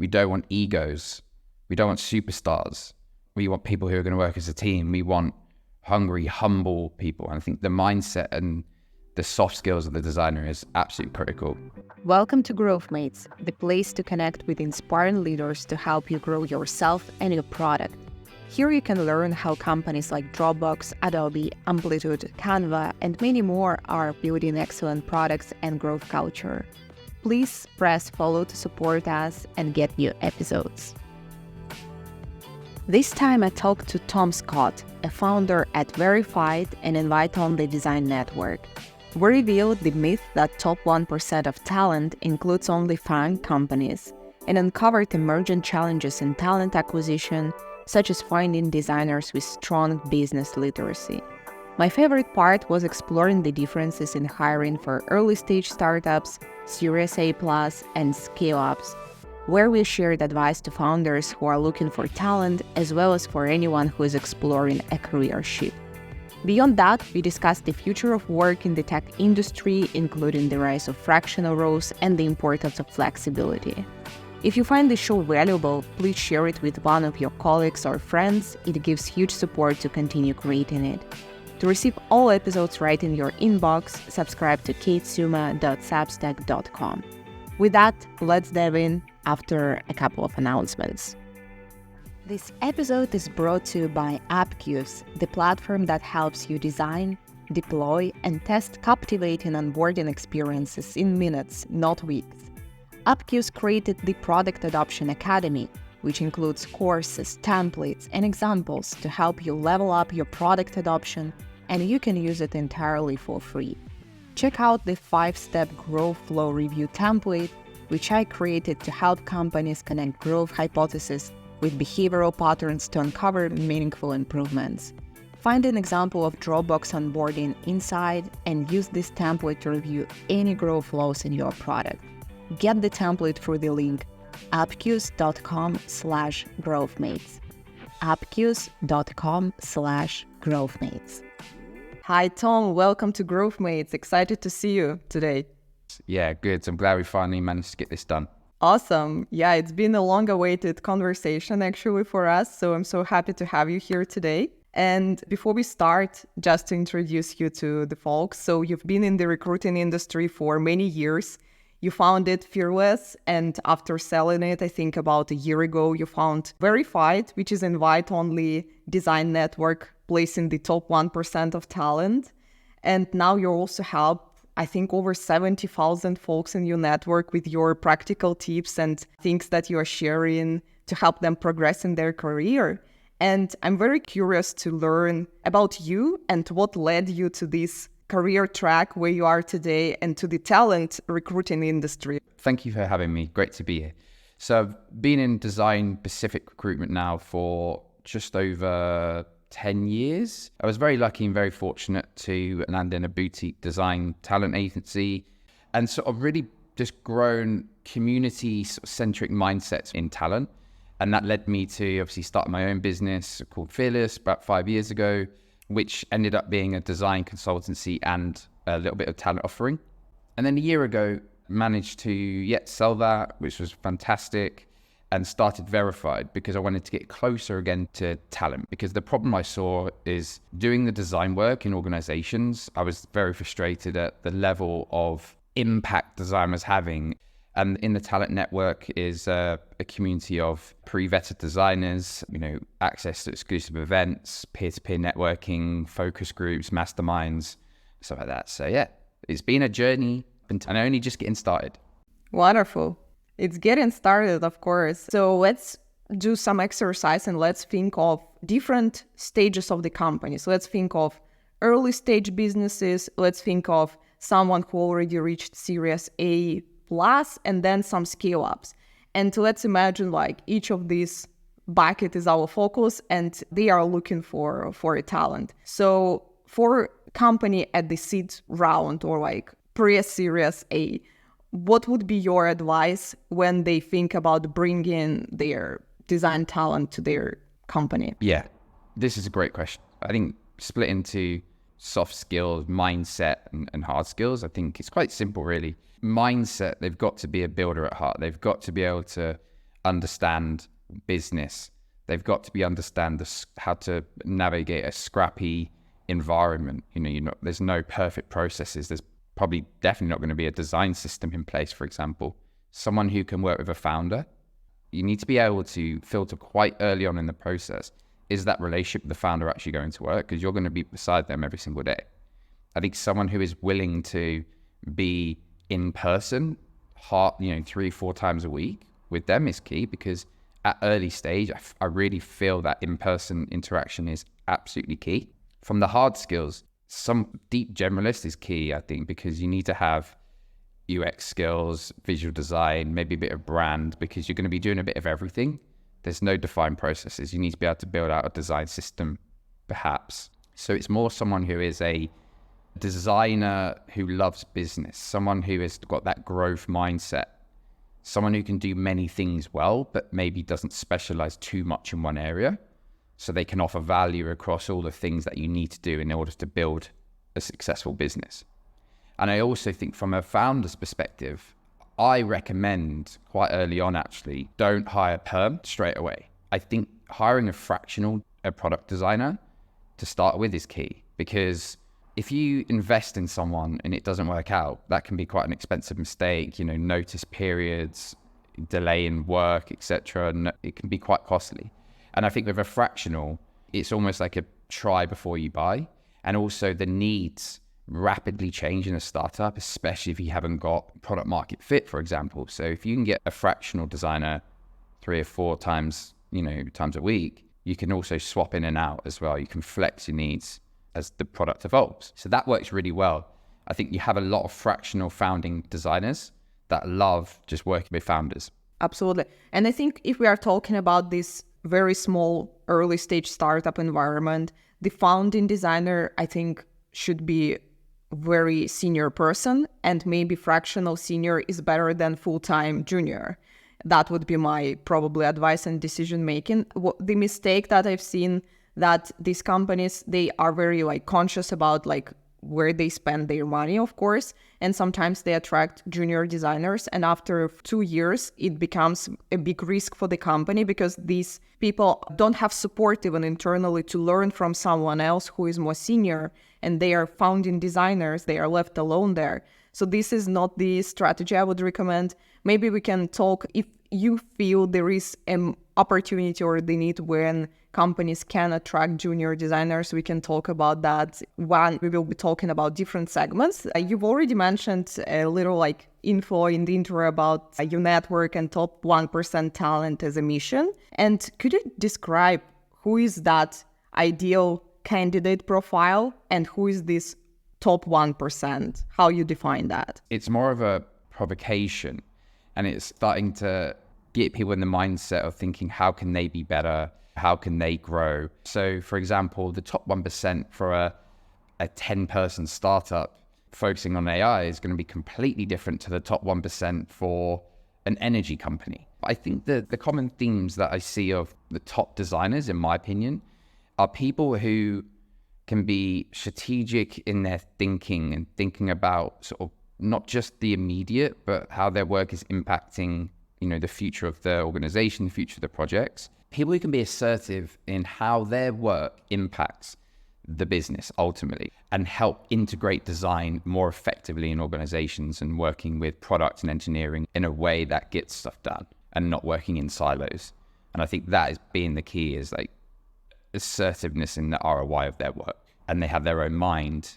We don't want egos. We don't want superstars. We want people who are going to work as a team. We want hungry, humble people. And I think the mindset and the soft skills of the designer is absolutely critical. Welcome to Growth Mates, the place to connect with inspiring leaders to help you grow yourself and your product. Here you can learn how companies like Dropbox, Adobe, Amplitude, Canva, and many more are building excellent products and growth culture. Please press follow to support us and get new episodes. This time I talked to Tom Scott, a founder at Verified and invite-only design network. We revealed the myth that top 1% of talent includes only FAANG companies and uncovered emergent challenges in talent acquisition, such as finding designers with strong business literacy. My favorite part was exploring the differences in hiring for early-stage startups, Series A+, and scale-ups, where we shared advice to founders who are looking for talent, as well as for anyone who is exploring a career shift. Beyond that, we discussed the future of work in the tech industry, including the rise of fractional roles and the importance of flexibility. If you find this show valuable, please share it with one of your colleagues or friends. It gives huge support to continue creating it. To receive all episodes right in your inbox, subscribe to katesuma.substack.com. With that, let's dive in after a couple of announcements. This episode is brought to you by Appcues, the platform that helps you design, deploy, and test captivating onboarding experiences in minutes, not weeks. Appcues created the Product Adoption Academy, which includes courses, templates, and examples to help you level up your product adoption, and you can use it entirely for free. Check out the 5-step growth flow review template, which I created to help companies connect growth hypotheses with behavioral patterns to uncover meaningful improvements. Find an example of Dropbox Onboarding inside and use this template to review any growth flows in your product. Get the template through the link appcues.com/growthmates. appcues.com/growthmates. Hi, Tom. Welcome to Growth Mates. Excited to see you today. Yeah, good. I'm glad we finally managed to get this done. Awesome. Yeah, it's been a long-awaited conversation actually for us, so I'm so happy to have you here today. And before we start, just to introduce you to the folks, so you've been in the recruiting industry for many years. You founded Fearless, and after selling it, I think about a year ago, you found Verified, which is an invite-only design network placing the top 1% of talent. And now you also help, I think, over 70,000 folks in your network with your practical tips and things that you are sharing to help them progress in their career. And I'm very curious to learn about you and what led you to this career track where you are today and to the talent recruiting industry. Thank you for having me. Great to be here. So I've been in design-specific recruitment now for just over 10 years. I was very lucky and very fortunate to land in a boutique design talent agency and sort of really just grown community-centric mindsets in talent. And that led me to obviously start my own business called Fearless about 5 years ago, which ended up being a design consultancy and a little bit of talent offering. And then a year ago, managed to sell that, which was fantastic, and started Verified because I wanted to get closer again to talent. Because the problem I saw is doing the design work in organizations, I was very frustrated at the level of impact design was having. And in the talent network is a community of pre-vetted designers, access to exclusive events, peer-to-peer networking, focus groups, masterminds, stuff like that. So yeah, it's been a journey and only just getting started. Wonderful. It's getting started, of course. So let's do some exercise and let's think of different stages of the company. So let's think of early stage businesses. Let's think of someone who already reached Series A+, and then some scale ups. And let's imagine like each of these bucket is our focus and they are looking for a talent. So for company at the seed round or like pre-Series A, what would be your advice when they think about bringing their design talent to their company? Yeah, this is a great question. I think split into soft skills, mindset, and hard skills, I think it's quite simple, really. Mindset, they've got to be a builder at heart. They've got to be able to understand business. They've got to understand how to navigate a scrappy environment. There's no perfect processes. There's probably definitely not going to be a design system in place, for example. Someone who can work with a founder, you need to be able to filter quite early on in the process. Is that relationship with the founder actually going to work? Because you're going to be beside them every single day. I think someone who is willing to be in person, 3-4 times a week with them is key, because at early stage, I really feel that in-person interaction is absolutely key. From the hard skills, some deep generalist is key, I think, because you need to have UX skills, visual design, maybe a bit of brand, because you're going to be doing a bit of everything. There's no defined processes. You need to be able to build out a design system, perhaps. So it's more someone who is a designer who loves business, someone who has got that growth mindset, someone who can do many things well, but maybe doesn't specialize too much in one area, so they can offer value across all the things that you need to do in order to build a successful business. And I also think from a founder's perspective, I recommend quite early on, actually, don't hire perm straight away. I think hiring a product designer to start with is key, because if you invest in someone and it doesn't work out, that can be quite an expensive mistake, notice periods, delay in work, etc. And it can be quite costly. And I think with a fractional, it's almost like a try before you buy. And also the needs rapidly change in a startup, especially if you haven't got product market fit, for example. So if you can get a fractional designer 3 or 4 times a week, you can also swap in and out as well. You can flex your needs as the product evolves. So that works really well. I think you have a lot of fractional founding designers that love just working with founders. Absolutely. And I think if we are talking about this very small early stage startup environment, the founding designer, I think, should be very senior person, and maybe fractional senior is better than full-time junior. That would be my probably advice and decision making. The mistake that I've seen, that these companies, they are very conscious about where they spend their money, of course, and sometimes they attract junior designers, and after 2 years it becomes a big risk for the company, because these people don't have support even internally to learn from someone else who is more senior, and they are founding designers, they are left alone there. So this is not the strategy I would recommend. Maybe we can talk, if you feel there is an opportunity or the need when companies can attract junior designers, we can talk about that. One, we will be talking about different segments. You've already mentioned a little info in the intro about your network and top 1% talent as a mission. And could you describe who is that ideal candidate profile and who is this top 1%? How you define that? It's more of a provocation, and it's starting to get people in the mindset of thinking, how can they be better? How can they grow? So, for example, the top 1% for a 10-person startup focusing on AI is going to be completely different to the top 1% for an energy company. I think that the common themes that I see of the top designers, in my opinion, are people who can be strategic in their thinking and thinking about sort of not just the immediate, but how their work is impacting, the future of the organization, the future of the projects. People who can be assertive in how their work impacts the business ultimately, and help integrate design more effectively in organizations, and working with product and engineering in a way that gets stuff done and not working in silos. And I think that is being the key, is assertiveness in the ROI of their work, and they have their own mind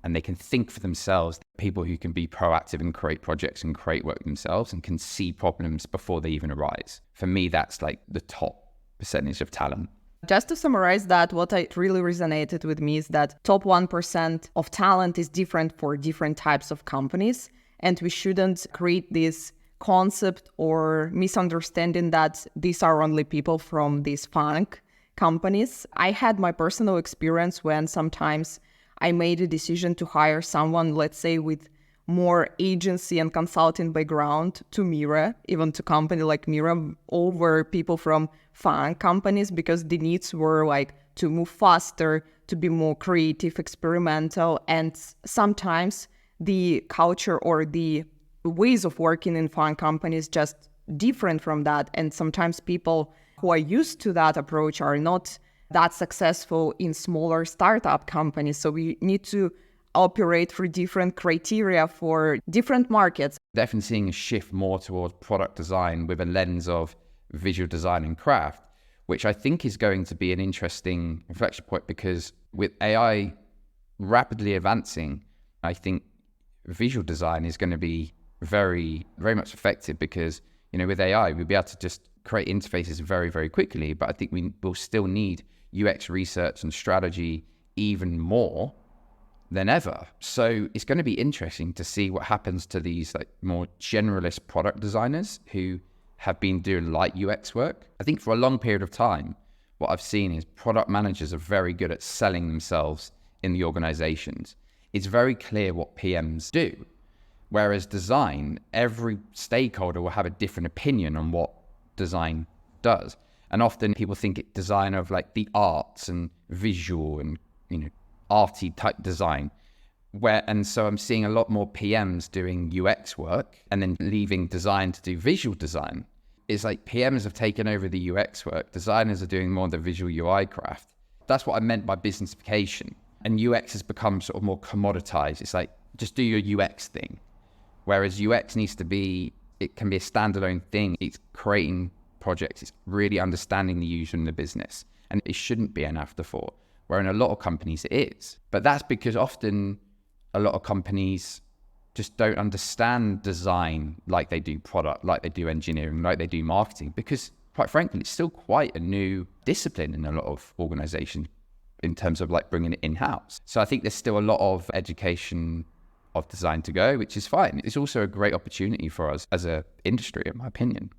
and they can think for themselves. People who can be proactive and create projects and create work themselves and can see problems before they even arise. For me, that's the top percentage of talent. Just to summarize that, what really resonated with me is that top 1% of talent is different for different types of companies, and we shouldn't create this concept or misunderstanding that these are only people from these FAANG companies. I had my personal experience when sometimes I made a decision to hire someone, let's say, with more agency and consulting background to Mira, even to company like Mira, over people from FAANG companies, because the needs were to move faster, to be more creative, experimental, and sometimes the culture or the ways of working in FAANG companies just different from that. And sometimes people who are used to that approach are not that successful in smaller startup companies. So we need to operate through different criteria for different markets. Definitely seeing a shift more towards product design with a lens of visual design and craft, which I think is going to be an interesting inflection point, because with AI rapidly advancing, I think visual design is going to be very, very much effective, because, with AI, we'll be able to just create interfaces very, very quickly. But I think we will still need UX research and strategy even more than ever. So it's going to be interesting to see what happens to these more generalist product designers who have been doing light UX work. I think for a long period of time, what I've seen is product managers are very good at selling themselves in the organizations. It's very clear what PMs do. Whereas design, every stakeholder will have a different opinion on what design does. And often people think design of the arts and visual and, arty type design. And so I'm seeing a lot more PMs doing UX work and then leaving design to do visual design. It's like PMs have taken over the UX work. Designers are doing more of the visual UI craft. That's what I meant by businessification. And UX has become sort of more commoditized. It's just do your UX thing. Whereas UX needs to be, it can be a standalone thing. It's creating projects. It's really understanding the user and the business. And it shouldn't be an afterthought, where in a lot of companies it is. But that's because often a lot of companies just don't understand design like they do product, like they do engineering, like they do marketing, because quite frankly, it's still quite a new discipline in a lot of organizations in terms of bringing it in-house. So I think there's still a lot of education of design to go, which is fine. It's also a great opportunity for us as an industry, in my opinion.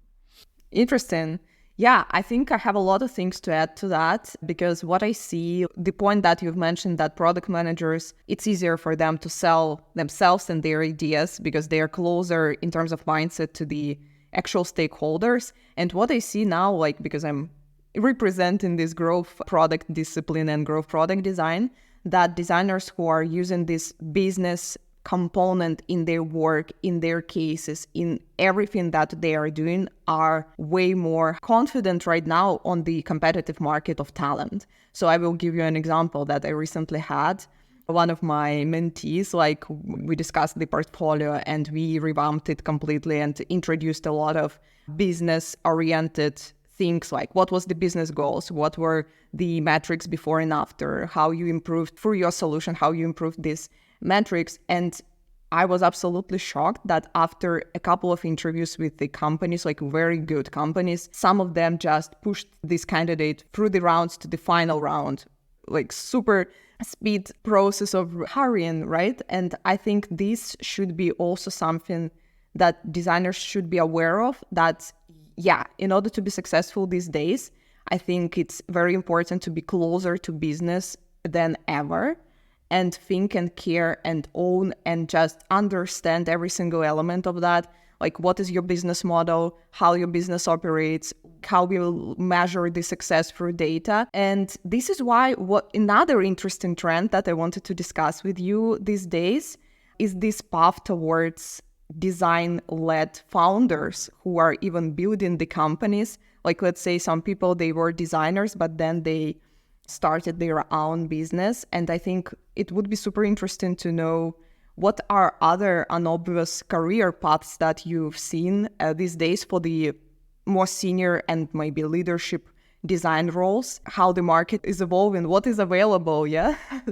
Interesting. Yeah, I think I have a lot of things to add to that, because what I see, the point that you've mentioned, that product managers, it's easier for them to sell themselves and their ideas because they are closer in terms of mindset to the actual stakeholders. And what I see now, because I'm representing this growth product discipline and growth product design, that designers who are using this business component in their work, in their cases, in everything that they are doing, are way more confident right now on the competitive market of talent. So I will give you an example that I recently had. One of my mentees, we discussed the portfolio and we revamped it completely and introduced a lot of business-oriented things, like what was the business goals, what were the metrics before and after, how you improved through your solution, how you improved these metrics. And I was absolutely shocked that after a couple of interviews with the companies, very good companies, some of them just pushed this candidate through the rounds to the final round, super speed process of hurrying, right? And I think this should be also something that designers should be aware of, that in order to be successful these days, I think it's very important to be closer to business than ever, and think and care and own and just understand every single element of that. What is your business model, how your business operates, how we will measure the success through data. And this is why another interesting trend that I wanted to discuss with you these days is this path towards design-led founders who are even building the companies. Let's say some people, they were designers, but then they started their own business. And I think it would be super interesting to know what are other unobvious career paths that you've seen these days for the more senior and maybe leadership design roles, how the market is evolving, what is available,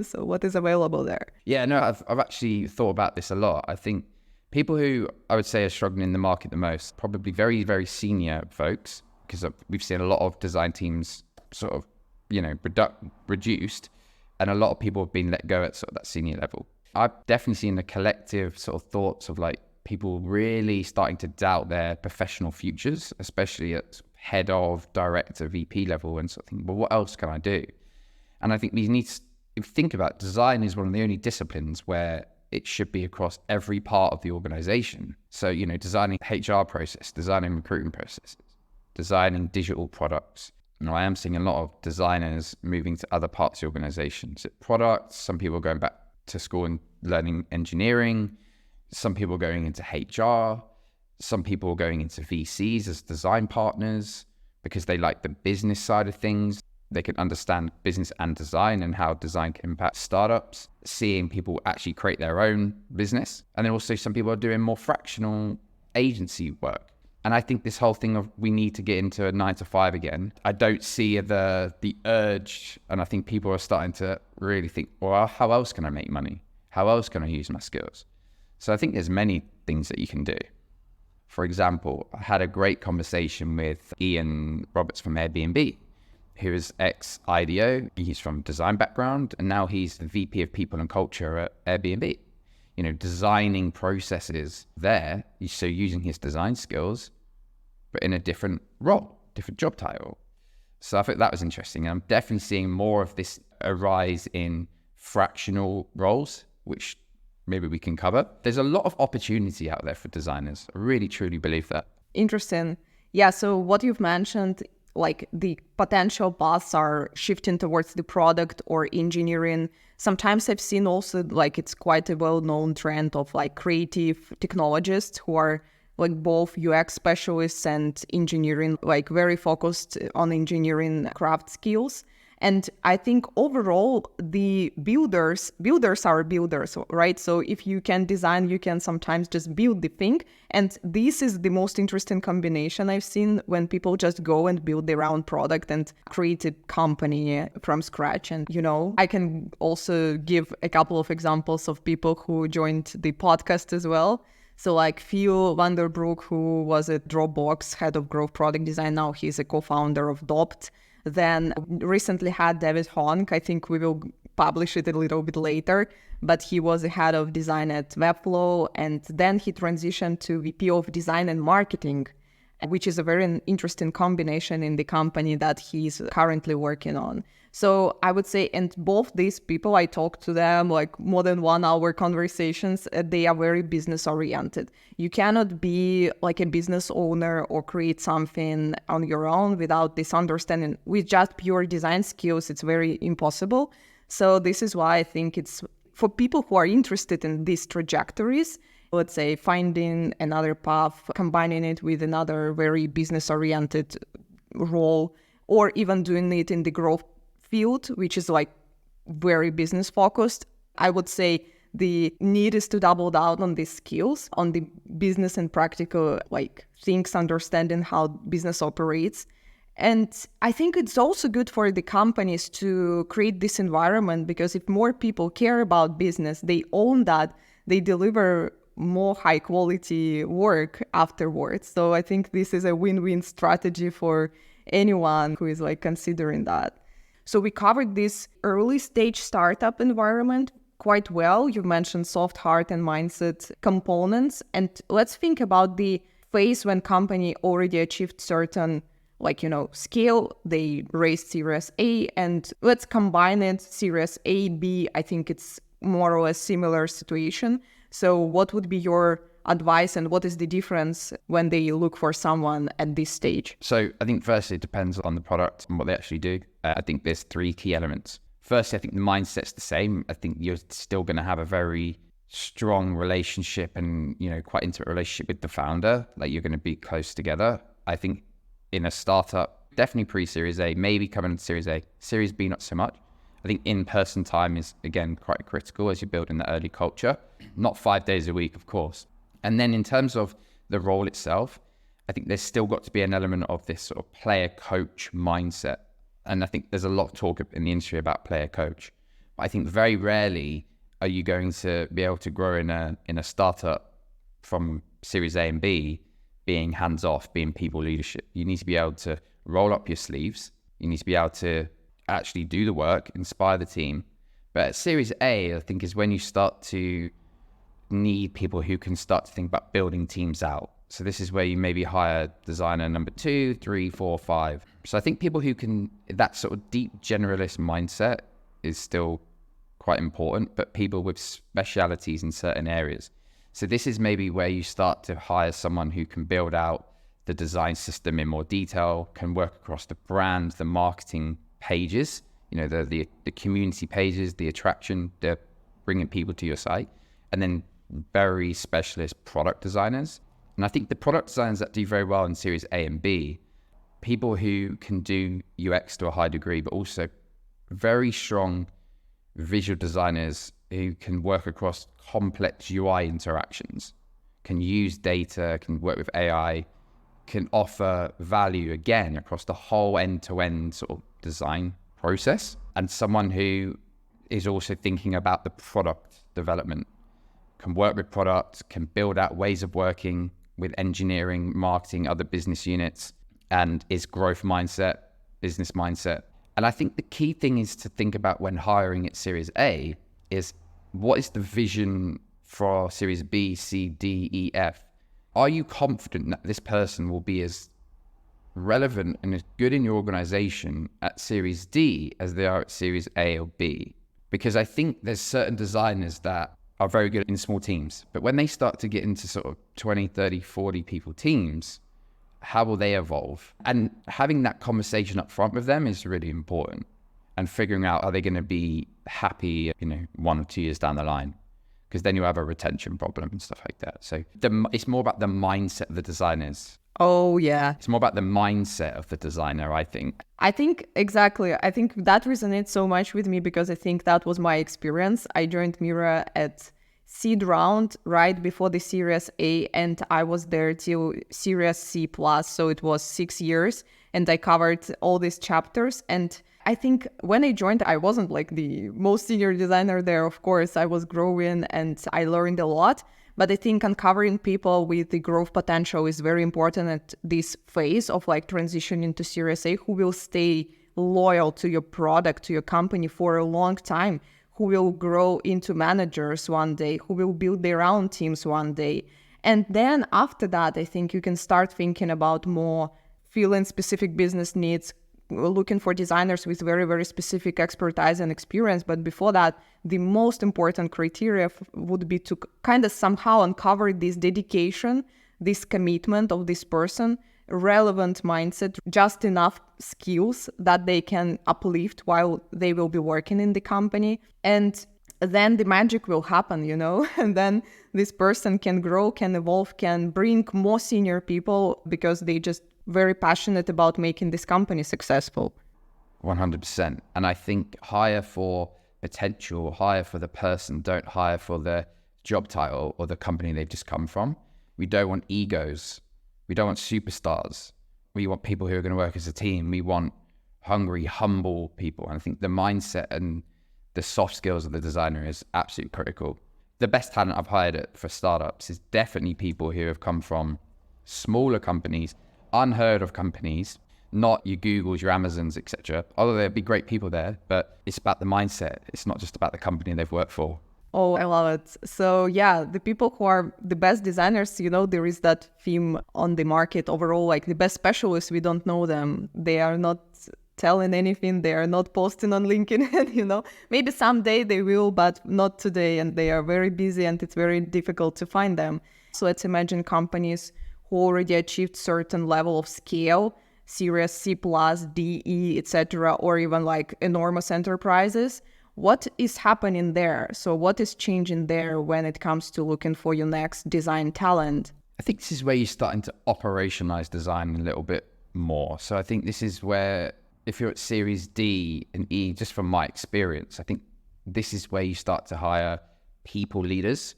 So what is available there? Yeah, no, I've actually thought about this a lot. I think people who I would say are struggling in the market the most, probably very, very senior folks, because we've seen a lot of design teams sort of, reduced, and a lot of people have been let go at sort of that senior level. I've definitely seen the collective sort of thoughts of people really starting to doubt their professional futures, especially at head of, director, VP level, and sort of think, well, what else can I do? And I think if you think about it, design is one of the only disciplines where it should be across every part of the organization. So, designing HR process, designing recruitment processes, designing digital products. I am seeing a lot of designers moving to other parts of the organization. So products, some people going back to school and learning engineering, some people going into HR, Some people are going into VCs as design partners because they like the business side of things. They can understand business and design and how design can impact startups, seeing people actually create their own business. And then also some people are doing more fractional agency work. And I think this whole thing of we need to get into a 9 to 5 again, I don't see the urge. And I think people are starting to really think, well, how else can I make money? How else can I use my skills? So I think there's many things that you can do. For example, I had a great conversation with Ian Roberts from Airbnb, who is ex-IDEO. He's from a design background, and now he's the VP of People and Culture at Airbnb. You know, designing processes there, so using his design skills, but in a different role, different job title. So I thought that was interesting. I'm definitely seeing more of this arise in fractional roles, which maybe we can cover. There's a lot of opportunity out there for designers. I really, truly believe that. Interesting. Yeah, so what you've mentioned, like the potential paths are shifting towards the product or engineering. Sometimes I've seen also like it's quite a well-known trend of like creative technologists who are like both UX specialists and engineering, like very focused on engineering craft skills. And I think overall, the builders are builders, right? So if you can design, you can sometimes just build the thing. And this is the most interesting combination I've seen when people just go and build their own product and create a company from scratch. And, you know, I can also give a couple of examples of people who joined the podcast as well. So like Phil Vanderbroek, who was at Dropbox, head of growth product design. Now he's a co-founder of Dopt. Then recently had David Hong. I think we will publish it a little bit later, but he was the head of design at Webflow, and then he transitioned to VP of design and marketing, which is a very interesting combination in the company that he's currently working on. So I would say, and both these people, I talked to them like more than 1 hour conversations, they are very business oriented. You cannot be like a business owner or create something on your own without this understanding. With just pure design skills, it's very impossible. So this is why I think it's for people who are interested in these trajectories, let's say finding another path, combining it with another very business oriented role, or even doing it in the growth field, which is like very business focused. I would say the need is to double down on these skills, on the business and practical like things, understanding how business operates. And I think it's also good for the companies to create this environment, because if more people care about business, they own that, they deliver more high quality work afterwards. So I think this is a win-win strategy for anyone who is like considering that. So we covered this early stage startup environment quite well. You mentioned soft, hard, and mindset components. And let's think about the phase when company already achieved certain, like, you know, scale. They raised Series A, and let's combine it, Series A, B. I think it's more or less similar situation. So what would be your advice, and what is the difference when they look for someone at this stage? So I think firstly, it depends on the product and what they actually do. I think there's 3 key elements. Firstly, I think the mindset's the same. I think you're still going to have a very strong relationship and, you know, quite intimate relationship with the founder. Like, you're going to be close together. I think in a startup, definitely pre-Series A, maybe coming into Series A. Series B, not so much. I think in-person time is, again, quite critical as you're building the early culture. Not 5 days a week, of course. And then in terms of the role itself, I think there's still got to be an element of this sort of player-coach mindset. And I think there's a lot of talk in the industry about player-coach. But I think very rarely are you going to be able to grow in a startup from Series A and B being hands-off, being people leadership. You need to be able to roll up your sleeves. You need to be able to actually do the work, inspire the team. But at Series A, I think, is when you start to need people who can start to think about building teams out. So this is where you maybe hire designer number 2, 3, 4, 5. So I think people who can, that sort of deep generalist mindset is still quite important, but people with specialities in certain areas. So this is maybe where you start to hire someone who can build out the design system in more detail, can work across the brand, the marketing pages, you know, the community pages, the attraction, the bringing people to your site, and then very specialist product designers. And I think the product designers that do very well in Series A and B, people who can do UX to a high degree, but also very strong visual designers who can work across complex UI interactions, can use data, can work with AI, can offer value again across the whole end-to-end sort of design process. And someone who is also thinking about the product development, can work with product, can build out ways of working with engineering, marketing, other business units, and is growth mindset, business mindset. And I think the key thing is to think about when hiring at Series A is what is the vision for Series B, C, D, E, F? Are you confident that this person will be as relevant and as good in your organization at Series D as they are at Series A or B? Because I think there's certain designers that are very good in small teams, but when they start to get into sort of 20, 30, 40 people teams, how will they evolve? And having that conversation up front with them is really important, and figuring out, are they going to be happy, 1 or 2 years down the line? Because then you have a retention problem and stuff like that. So it's more about the mindset of the designers. Oh, yeah. It's more about the mindset of the designer, I think. I think exactly. I think that resonates so much with me because I think that was my experience. I joined Mira at seed round right before the Series A, and I was there till Series C plus. So it was 6 years, and I covered all these chapters. And I think when I joined, I wasn't like the most senior designer there. Of course, I was growing and I learned a lot. But I think uncovering people with the growth potential is very important at this phase of like transitioning to Series A, who will stay loyal to your product, to your company for a long time, who will grow into managers one day, who will build their own teams one day. And then after that, I think you can start thinking about more filling specific business needs, looking for designers with very, very specific expertise and experience. But before that, the most important criteria would be to kind of somehow uncover this dedication, this commitment of this person, relevant mindset, just enough skills that they can uplift while they will be working in the company. And then the magic will happen, and then this person can grow, can evolve, can bring more senior people because they just very passionate about making this company successful. 100%. And I think hire for potential, hire for the person, don't hire for the job title or the company they've just come from. We don't want egos. We don't want superstars. We want people who are going to work as a team. We want hungry, humble people. And I think the mindset and the soft skills of the designer is absolutely critical. The best talent I've hired for startups is definitely people who have come from smaller companies, unheard of companies, not your Googles, your Amazons, etc. Although there'd be great people there, but it's about the mindset. It's not just about the company they've worked for. Oh, I love it. So yeah, the people who are the best designers, there is that theme on the market overall, like the best specialists, we don't know them. They are not telling anything. They are not posting on LinkedIn, Maybe someday they will, but not today. And they are very busy and it's very difficult to find them. So let's imagine companies who already achieved certain level of scale, Series C plus, D, E, etc., or even like enormous enterprises. What is happening there? So what is changing there when it comes to looking for your next design talent? I think this is where you're starting to operationalize design a little bit more. So I think this is where, if you're at Series D and E, just from my experience, I think this is where you start to hire people leaders.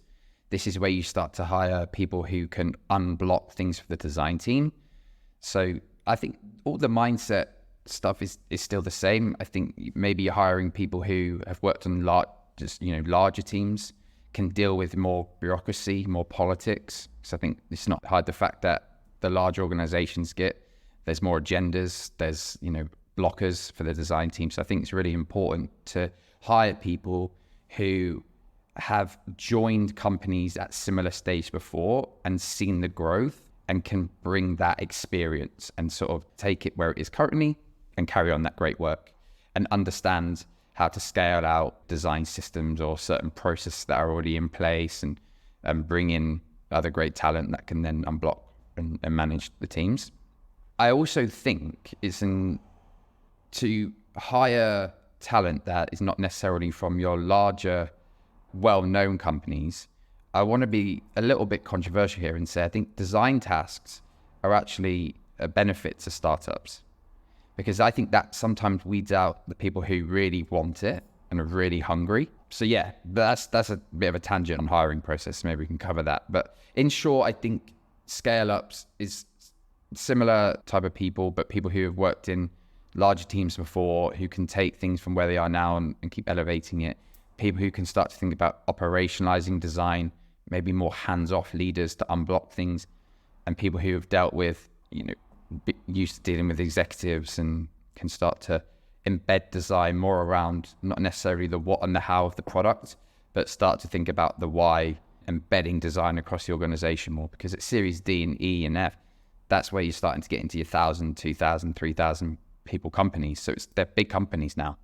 This is where you start to hire people who can unblock things for the design team. So I think all the mindset stuff is still the same. I think maybe you're hiring people who have worked on larger teams, can deal with more bureaucracy, more politics. So I think it's not hide the fact that the larger organizations there's more agendas, there's, blockers for the design team. So I think it's really important to hire people who have joined companies at similar stage before and seen the growth and can bring that experience and sort of take it where it is currently and carry on that great work and understand how to scale out design systems or certain processes that are already in place and bring in other great talent that can then unblock and manage the teams. I also think to hire talent that is not necessarily from your larger, well-known companies. I want to be a little bit controversial here and say I think design tasks are actually a benefit to startups, because I think that sometimes weeds out the people who really want it and are really hungry. So yeah, that's a bit of a tangent on hiring process. Maybe we can cover that. But in short, I think scale-ups is similar type of people, but people who have worked in larger teams before, who can take things from where they are now and keep elevating it. People who can start to think about operationalizing design, maybe more hands-off leaders to unblock things, and people who have dealt with, used to dealing with executives and can start to embed design more around not necessarily the what and the how of the product, but start to think about the why, embedding design across the organization more. Because at Series D and E and F, that's where you're starting to get into your 1,000, 2,000, 3,000 people companies. So they're big companies now.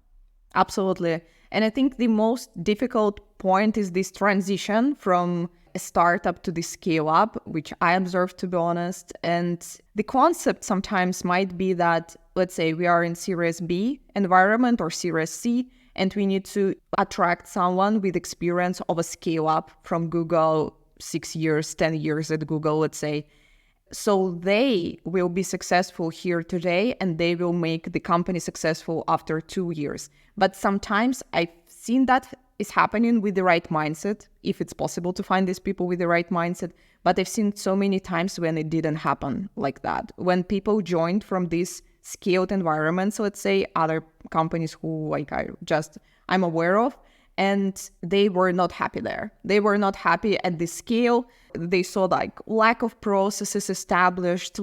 Absolutely. And I think the most difficult point is this transition from a startup to the scale up, which I observed, to be honest. And the concept sometimes might be that, let's say we are in Series B environment or Series C, and we need to attract someone with experience of a scale up from Google, 6 years, 10 years at Google, let's say. So they will be successful here today and they will make the company successful after 2 years. But sometimes I've seen that is happening with the right mindset, if it's possible to find these people with the right mindset. But I've seen so many times when it didn't happen like that. When people joined from these scaled environments, let's say other companies who I'm aware of, and they were not happy there. They were not happy at the scale. They saw lack of processes established,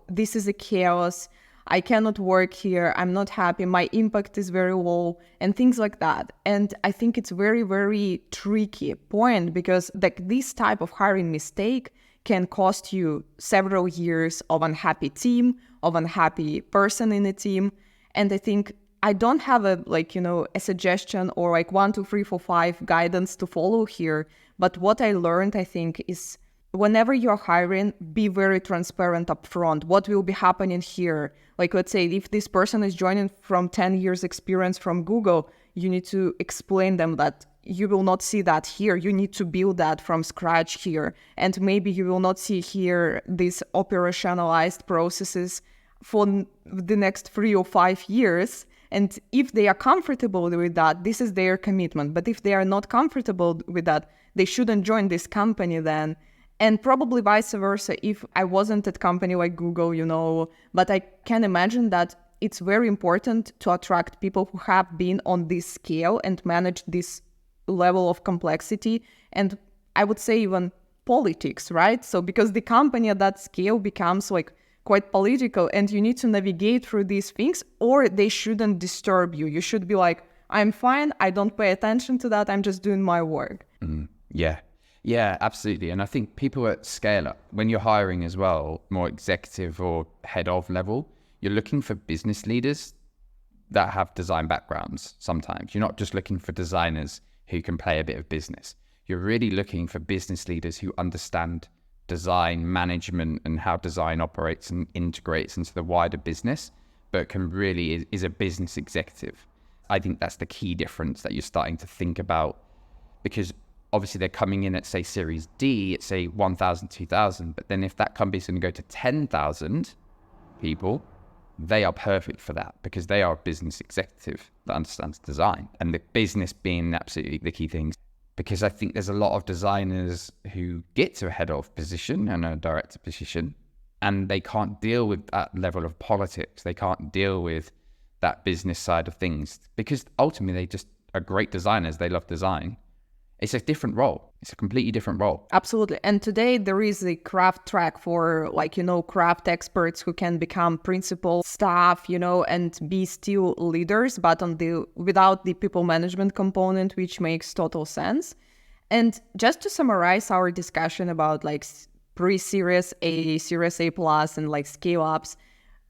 this is a chaos. I cannot work here. I'm not happy. My impact is very low and things like that. And I think it's very, very tricky point, because this type of hiring mistake can cost you several years of unhappy team, of unhappy person in a team. And I think I don't have a suggestion or 1, 2, 3, 4, 5 guidance to follow here. But what I learned, I think, is whenever you're hiring, be very transparent up front. What will be happening here? Let's say if this person is joining from 10 years experience from Google, you need to explain them that you will not see that here. You need to build that from scratch here. And maybe you will not see here these operationalized processes for the next 3 or 5 years. And if they are comfortable with that, this is their commitment. But if they are not comfortable with that, they shouldn't join this company then. And probably vice versa, if I wasn't at company like Google, but I can imagine that it's very important to attract people who have been on this scale and manage this level of complexity. And I would say even politics, right? So because the company at that scale becomes quite political, and you need to navigate through these things, or they shouldn't disturb you. You should be I'm fine. I don't pay attention to that. I'm just doing my work. Yeah, absolutely. And I think people at scale up, when you're hiring as well, more executive or head of level, you're looking for business leaders that have design backgrounds. Sometimes you're not just looking for designers who can play a bit of business. You're really looking for business leaders who understand design management and how design operates and integrates into the wider business, but is a business executive. I think that's the key difference that you're starting to think about, because obviously they're coming in at, say, Series D, at, say, 1,000, 2,000. But then if that company's going to go to 10,000 people, they are perfect for that, because they are a business executive that understands design, and the business being absolutely the key thing. Because I think there's a lot of designers who get to a head of position and a director position, and they can't deal with that level of politics. They can't deal with that business side of things, because ultimately they just are great designers. They love design. It's a different role. It's a completely different role. Absolutely. And today there is a craft track for craft experts who can become principal staff, and be still leaders, but without the people management component, which makes total sense. And just to summarize our discussion about pre-Series A, Series A plus, and scale ups,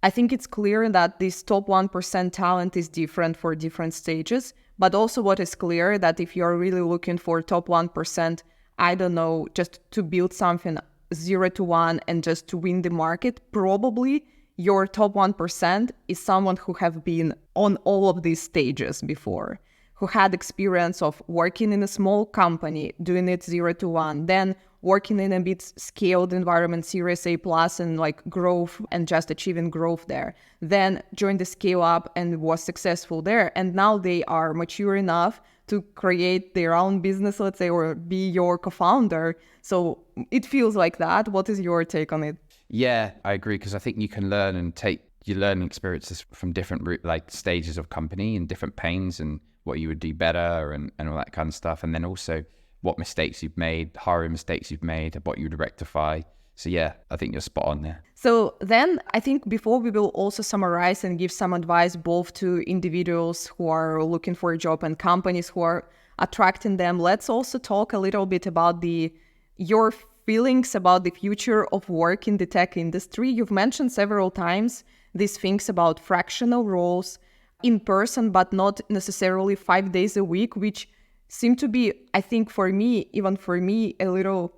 I think it's clear that this top 1% talent is different for different stages. But also what is clear, that if you're really looking for top 1%, I don't know, just to build something 0 to 1 and just to win the market, probably your top 1% is someone who have been on all of these stages before, who had experience of working in a small company, doing it 0 to 1, then working in a bit scaled environment, Series A plus, and like growth and just achieving growth there. Then joined the scale up and was successful there. And now they are mature enough to create their own business, let's say, or be your co-founder. So it feels like that. What is your take on it? Yeah, I agree, because I think you can learn and take your learning experiences from different like stages of company and different pains and what you would do better and all that kind of stuff. And then also what mistakes you've made, hiring mistakes you've made, what you would rectify. So yeah, I think you're spot on there. So then I think before we will also summarize and give some advice both to individuals who are looking for a job and companies who are attracting them, let's also talk a little bit about your feelings about the future of work in the tech industry. You've mentioned several times these things about fractional roles in person, but not necessarily 5 days a week, which seem to be, I think even for me, a little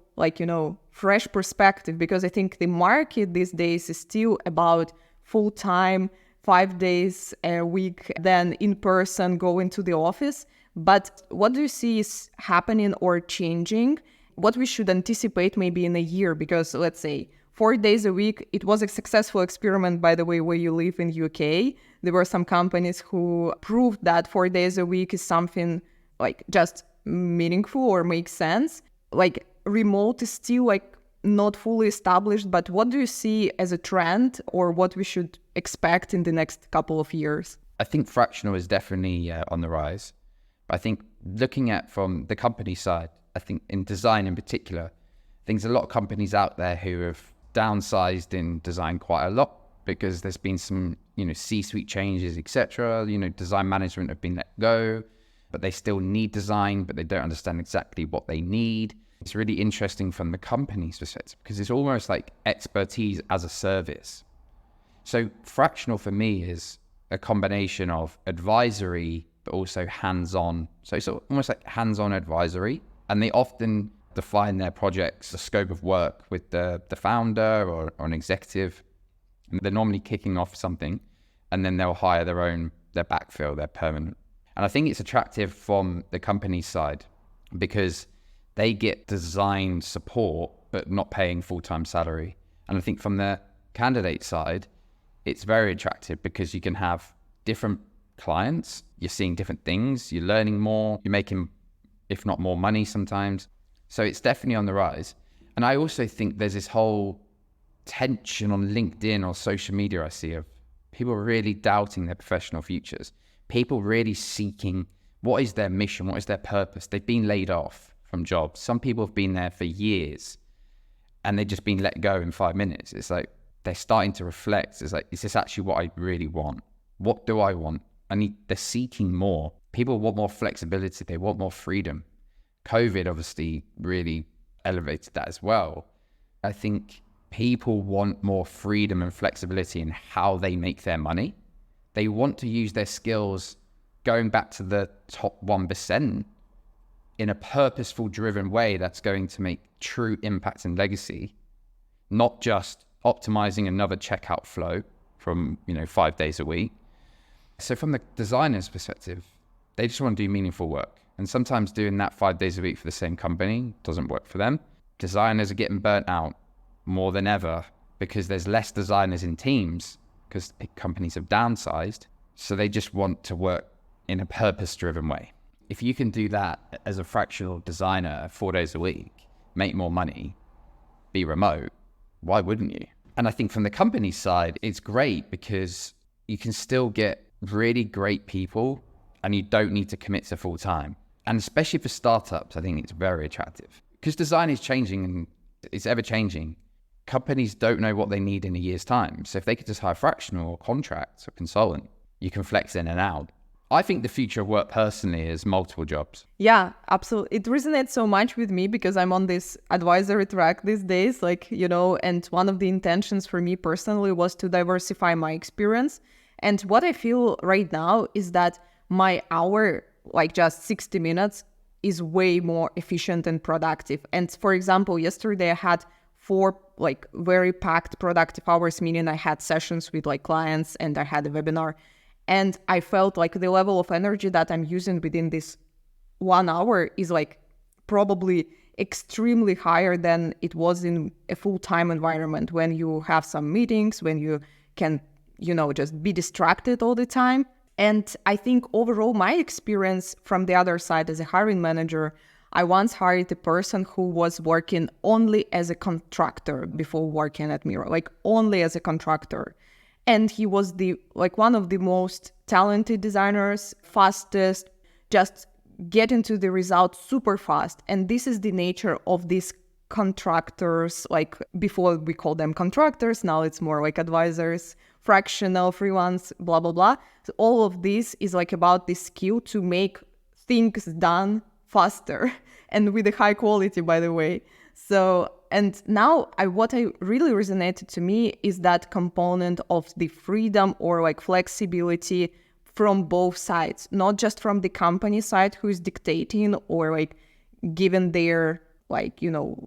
fresh perspective, because I think the market these days is still about full-time, 5 days a week, then in person, going to the office. But what do you see is happening or changing? What we should anticipate maybe in a year? Because let's say 4 days a week, it was a successful experiment, by the way, where you live in UK. There were some companies who proved that 4 days a week is something like just meaningful or makes sense. Like remote is still like not fully established, but what do you see as a trend or what we should expect in the next couple of years? I think fractional is definitely on the rise. But I think looking at from the company side, I think in design in particular, I think there's a lot of companies out there who have downsized in design quite a lot because there's been some, C-suite changes, etc. Design management have been let go, but they still need design, but they don't understand exactly what they need. It's really interesting from the company's perspective because it's almost like expertise as a service. So fractional for me is a combination of advisory, but also hands-on. So it's almost like hands-on advisory. And they often define their projects, the scope of work with the founder or an executive. And they're normally kicking off something and then they'll hire their backfill, their permanent. And I think it's attractive from the company side because they get design support, but not paying full-time salary. And I think from the candidate side, it's very attractive because you can have different clients, you're seeing different things, you're learning more, you're making, if not more money sometimes. So it's definitely on the rise. And I also think there's this whole tension on LinkedIn or social media I see of people really doubting their professional futures. People really seeking what is their mission, what is their purpose. They've been laid off from jobs. Some people have been there for years and they've just been let go in 5 minutes. It's like they're starting to reflect. It's like, is this actually what I really want? What do I want? They're seeking more. People want more flexibility. They want more freedom. COVID obviously really elevated that as well. I think people want more freedom and flexibility in how they make their money. They want to use their skills, going back to the top 1%, in a purposeful, driven way that's going to make true impact and legacy, not just optimizing another checkout flow from 5 days a week. So from the designer's perspective, they just want to do meaningful work. And sometimes doing that 5 days a week for the same company doesn't work for them. Designers are getting burnt out more than ever because there's less designers in teams because companies have downsized. So they just want to work in a purpose-driven way. If you can do that as a fractional designer 4 days a week, make more money, be remote, why wouldn't you? And I think from the company side, it's great because you can still get really great people and you don't need to commit to full time. And especially for startups, I think it's very attractive because design is changing and it's ever changing. Companies don't know what they need in a year's time. So if they could just hire fractional or contracts or consultant, you can flex in and out. I think the future of work personally is multiple jobs. Yeah, absolutely. It resonates so much with me because I'm on this advisory track these days, and one of the intentions for me personally was to diversify my experience. And what I feel right now is that my hour, just 60 minutes, is way more efficient and productive. And for example, yesterday I had 4 very packed productive hours, meaning I had sessions with clients and I had a webinar. And I felt like the level of energy that I'm using within this 1 hour is like probably extremely higher than it was in a full-time environment when you have some meetings, when you can, just be distracted all the time. And I think overall, my experience from the other side as a hiring manager, I once hired a person who was working only as a contractor before working at Miro, like only as a contractor. And he was one of the most talented designers, fastest, just getting to the result super fast. And this is the nature of these contractors. Like before we call them contractors, now it's more like advisors, fractional, freelance, blah, blah, blah. So all of this is like about the skill to make things done faster and with a high quality, by the way. So, and now what I really resonated to me is that component of the freedom or like flexibility from both sides, not just from the company side who is dictating or like given their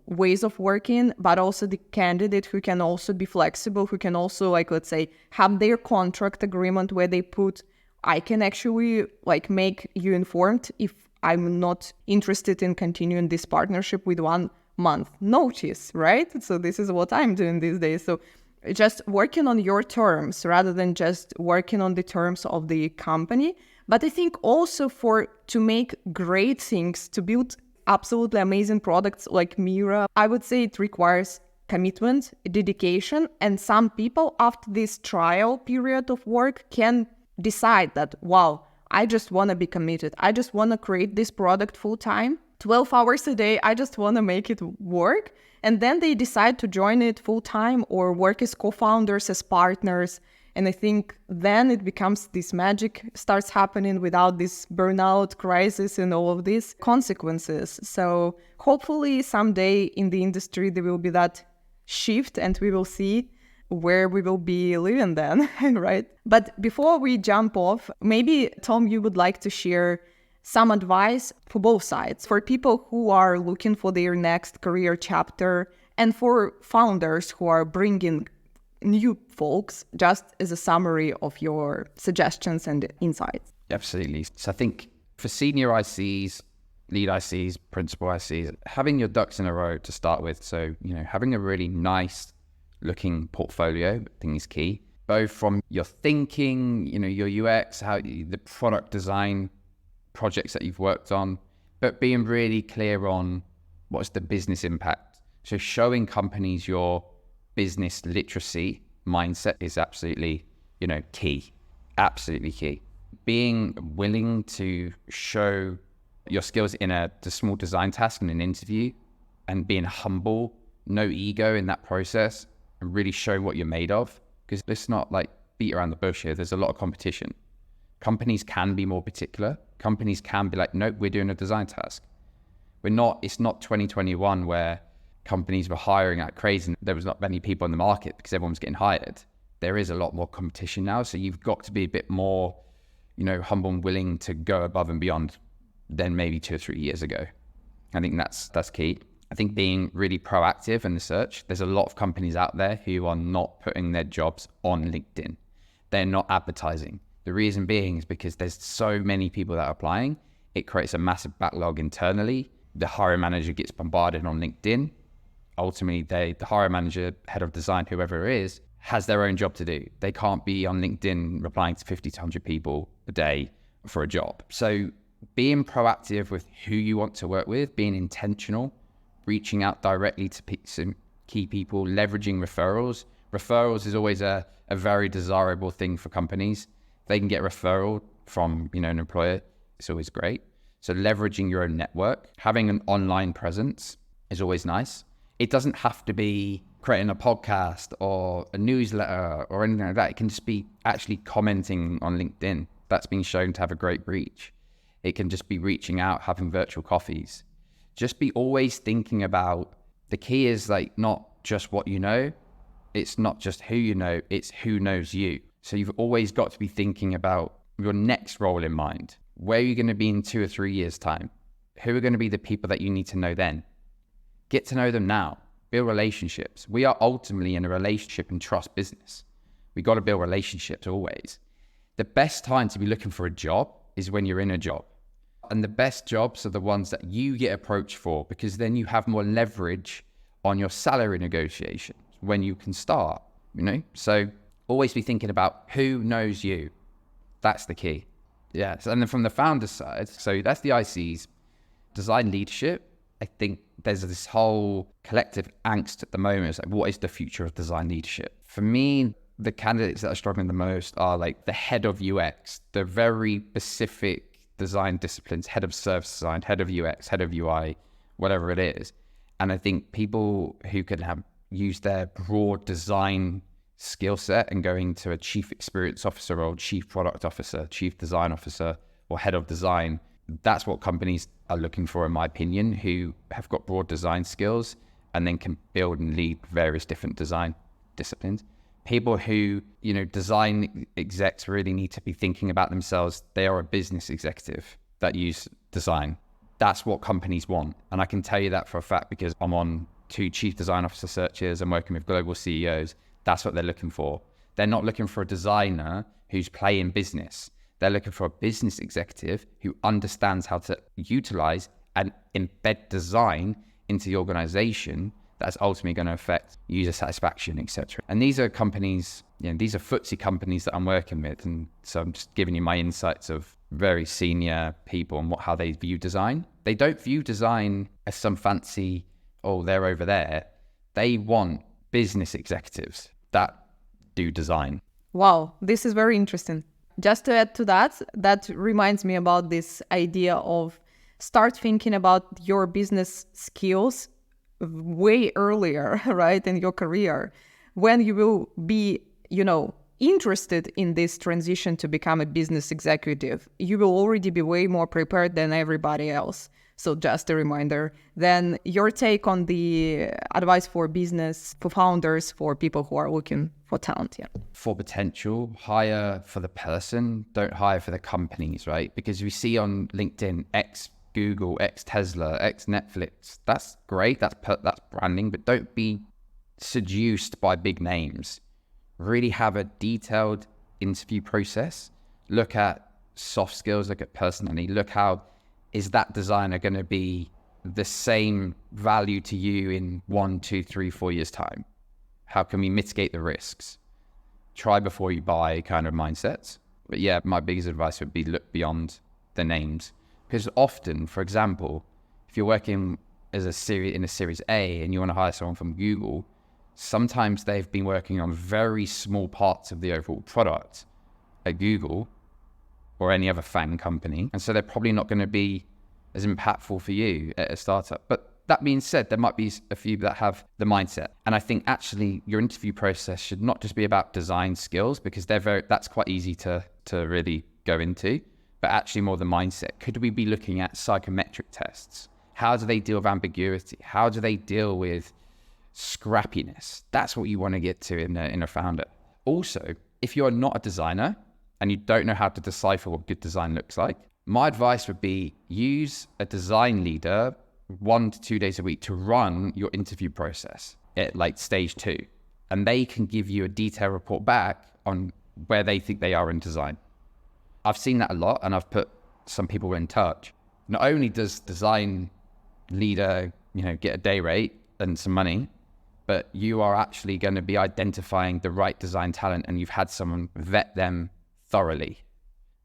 ways of working, but also the candidate who can also be flexible, who can also let's say have their contract agreement where they put, I can actually make you informed if I'm not interested in continuing this partnership with 1 month notice, right? So this is what I'm doing these days. So just working on your terms rather than just working on the terms of the company. But I think also to make great things, to build absolutely amazing products like Mira, I would say it requires commitment, dedication, and some people after this trial period of work can decide that, wow, I just want to be committed. I just want to create this product full time, 12 hours a day. I just want to make it work. And then they decide to join it full time or work as co-founders, as partners. And I think then it becomes this magic starts happening without this burnout crisis and all of these consequences. So hopefully someday in the industry, there will be that shift and we will see where we will be living then, right? But before we jump off, maybe Tom, you would like to share some advice for both sides, for people who are looking for their next career chapter and for founders who are bringing new folks, just as a summary of your suggestions and insights. Absolutely. So I think for senior ICs, lead ICs, principal ICs, having your ducks in a row to start with. So, having a really nice looking portfolio, I think is key, both from your thinking, your UX, how the product design projects that you've worked on, but being really clear on what's the business impact. So showing companies your business literacy mindset is absolutely, key, absolutely key. Being willing to show your skills in a small design task in an interview and being humble, no ego in that process, and really show what you're made of. Because let's not beat around the bush here. There's a lot of competition. Companies can be more particular. Companies can be like, nope, we're doing a design task. It's not 2021 where companies were hiring like crazy and there was not many people in the market because everyone was getting hired. There is a lot more competition now. So you've got to be a bit more, humble and willing to go above and beyond than maybe 2 or 3 years ago. I think that's key. I think being really proactive in the search. There's a lot of companies out there who are not putting their jobs on LinkedIn. They're not advertising. The reason being is because there's so many people that are applying. It creates a massive backlog internally. The hiring manager gets bombarded on LinkedIn. Ultimately, the hiring manager, head of design, whoever it is, has their own job to do. They can't be on LinkedIn replying to 50 to 100 people a day for a job. So being proactive with who you want to work with, being intentional, reaching out directly to some key people, leveraging referrals. Referrals is always a very desirable thing for companies. If they can get a referral from an employer, it's always great. So leveraging your own network, having an online presence is always nice. It doesn't have to be creating a podcast or a newsletter or anything like that. It can just be actually commenting on LinkedIn. That's been shown to have a great reach. It can just be reaching out, having virtual coffees. Just be always thinking about, the key is not just what you know. It's not just who you know, it's who knows you. So you've always got to be thinking about your next role in mind. Where are you going to be in 2 or 3 years' time? Who are going to be the people that you need to know then? Get to know them now. Build relationships. We are ultimately in a relationship and trust business. We got to build relationships always. The best time to be looking for a job is when you're in a job. And the best jobs are the ones that you get approached for, because then you have more leverage on your salary negotiations when you can start, So always be thinking about who knows you. That's the key. Yes. And then from the founder side, so that's the ICs, design leadership. I think there's this whole collective angst at the moment. It's like, what is the future of design leadership? For me, the candidates that are struggling the most are like the head of UX, the very specific design disciplines, head of service design, head of UX, head of UI, whatever it is. And I think people who can use their broad design skill set and going to a chief experience officer or chief product officer, chief design officer, or head of design, that's what companies are looking for, in my opinion, who have got broad design skills and then can build and lead various different design disciplines. People who, design execs really need to be thinking about themselves. They are a business executive that use design. That's what companies want. And I can tell you that for a fact because I'm on 2 chief design officer searches and working with global CEOs. That's what they're looking for. They're not looking for a designer who's playing business. They're looking for a business executive who understands how to utilize and embed design into the organization that's ultimately going to affect user satisfaction, etc. And these are companies, these are FTSE companies that I'm working with. And so I'm just giving you my insights of very senior people and how they view design. They don't view design as some fancy, they're over there. They want business executives that do design. Wow, this is very interesting. Just to add to that reminds me about this idea of start thinking about your business skills way earlier, right, in your career, when you will be, interested in this transition to become a business executive. You will already be way more prepared than everybody else. So just a reminder. Then your take on the advice for business, for founders, for people who are looking for talent. Yeah. For potential, hire for the person, don't hire for the companies, right? Because we see on LinkedIn, Google, Tesla, Netflix. That's great. That's branding, but don't be seduced by big names. Really have a detailed interview process. Look at soft skills, look at personality, look how is that designer going to be the same value to you in 1, 2, 3, 4 years time? How can we mitigate the risks? Try before you buy kind of mindsets. But yeah, my biggest advice would be look beyond the names. Because often, for example, if you're working as in a series A and you want to hire someone from Google, sometimes they've been working on very small parts of the overall product at Google or any other FAANG company. And so they're probably not going to be as impactful for you at a startup. But that being said, there might be a few that have the mindset. And I think actually your interview process should not just be about design skills, because that's quite easy to really go into, but actually more the mindset. Could we be looking at psychometric tests? How do they deal with ambiguity? How do they deal with scrappiness? That's what you want to get to in a founder. Also, if you're not a designer and you don't know how to decipher what good design looks like, my advice would be use a design leader 1 to 2 days a week to run your interview process at like stage 2. And they can give you a detailed report back on where they think they are in design. I've seen that a lot, and I've put some people in touch. Not only does design leader, get a day rate and some money, but you are actually going to be identifying the right design talent, and you've had someone vet them thoroughly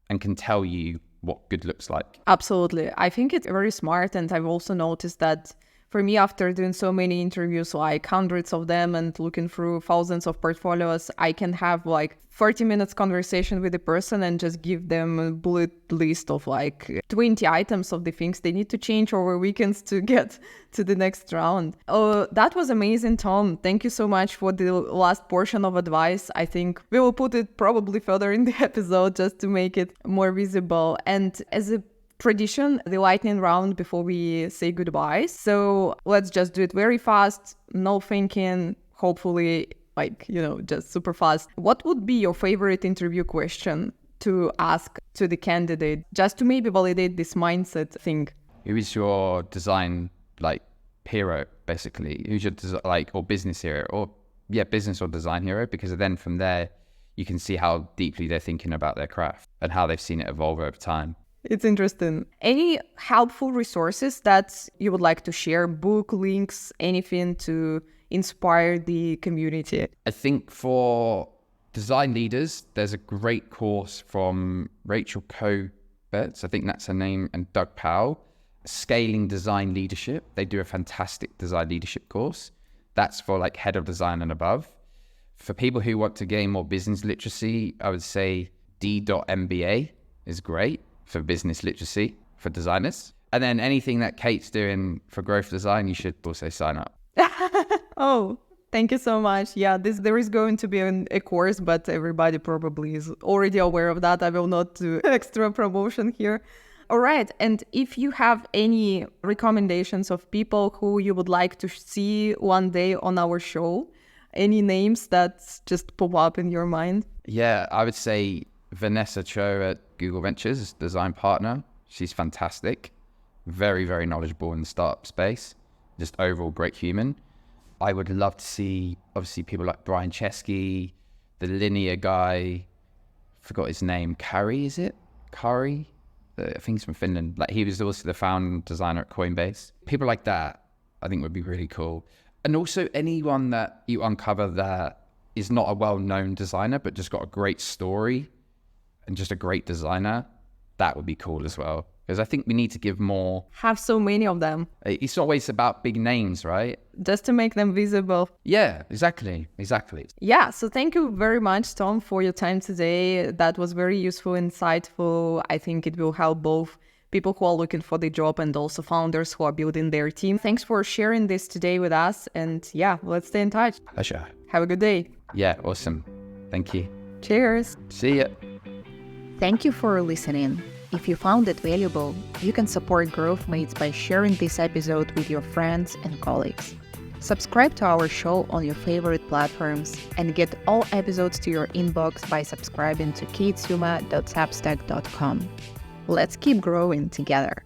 and can tell you what good looks like. Absolutely. I think it's very smart. And I've also noticed that for me, after doing so many interviews, like hundreds of them and looking through thousands of portfolios, I can have like 30 minutes conversation with the person and just give them a bullet list of like 20 items of the things they need to change over weekends to get to the next round. Oh, that was amazing, Tom. Thank you so much for the last portion of advice. I think we will put it probably further in the episode just to make it more visible. And as a tradition, the lightning round before we say goodbye. So let's just do it very fast, no thinking, hopefully just super fast. What would be your favorite interview question to ask to the candidate, just to maybe validate this mindset thing? Who is your design hero, basically? Who's your or business hero, or business or design hero? Because then from there you can see how deeply they're thinking about their craft and how they've seen it evolve over time. It's interesting. Any helpful resources that you would like to share? Book, links, anything to inspire the community? I think for design leaders, there's a great course from Rachel Coberts, I think that's her name, and Doug Powell, Scaling Design Leadership. They do a fantastic design leadership course. That's for like head of design and above. For people who want to gain more business literacy, I would say D.MBA is great for business literacy for designers. And then anything that Kate's doing for growth design, you should also sign up. Oh, thank you so much. Yeah, there is going to be a course, but everybody probably is already aware of that. I will not do extra promotion here. All right. And if you have any recommendations of people who you would like to see one day on our show, any names that just pop up in your mind? Yeah, I would say Vanessa Cho at Google Ventures, design partner. She's fantastic. Very, very knowledgeable in the startup space. Just overall great human. I would love to see, obviously, people like Brian Chesky, the linear guy, forgot his name, Kari, is it? Kari? I think he's from Finland. Like, he was also the found designer at Coinbase. People like that, I think would be really cool. And also anyone that you uncover that is not a well-known designer, but just got a great story and just a great designer, that would be cool as well. Because I think we need to give more. Have so many of them. It's not always about big names, right? Just to make them visible. Yeah, exactly. Yeah, so thank you very much, Tom, for your time today. That was very useful, insightful. I think it will help both people who are looking for the job and also founders who are building their team. Thanks for sharing this today with us. And yeah, let's stay in touch. Pleasure. Have a good day. Yeah, awesome. Thank you. Cheers. See ya. Thank you for listening. If you found it valuable, you can support Growth Mates by sharing this episode with your friends and colleagues. Subscribe to our show on your favorite platforms and get all episodes to your inbox by subscribing to katesuma.substack.com. Let's keep growing together.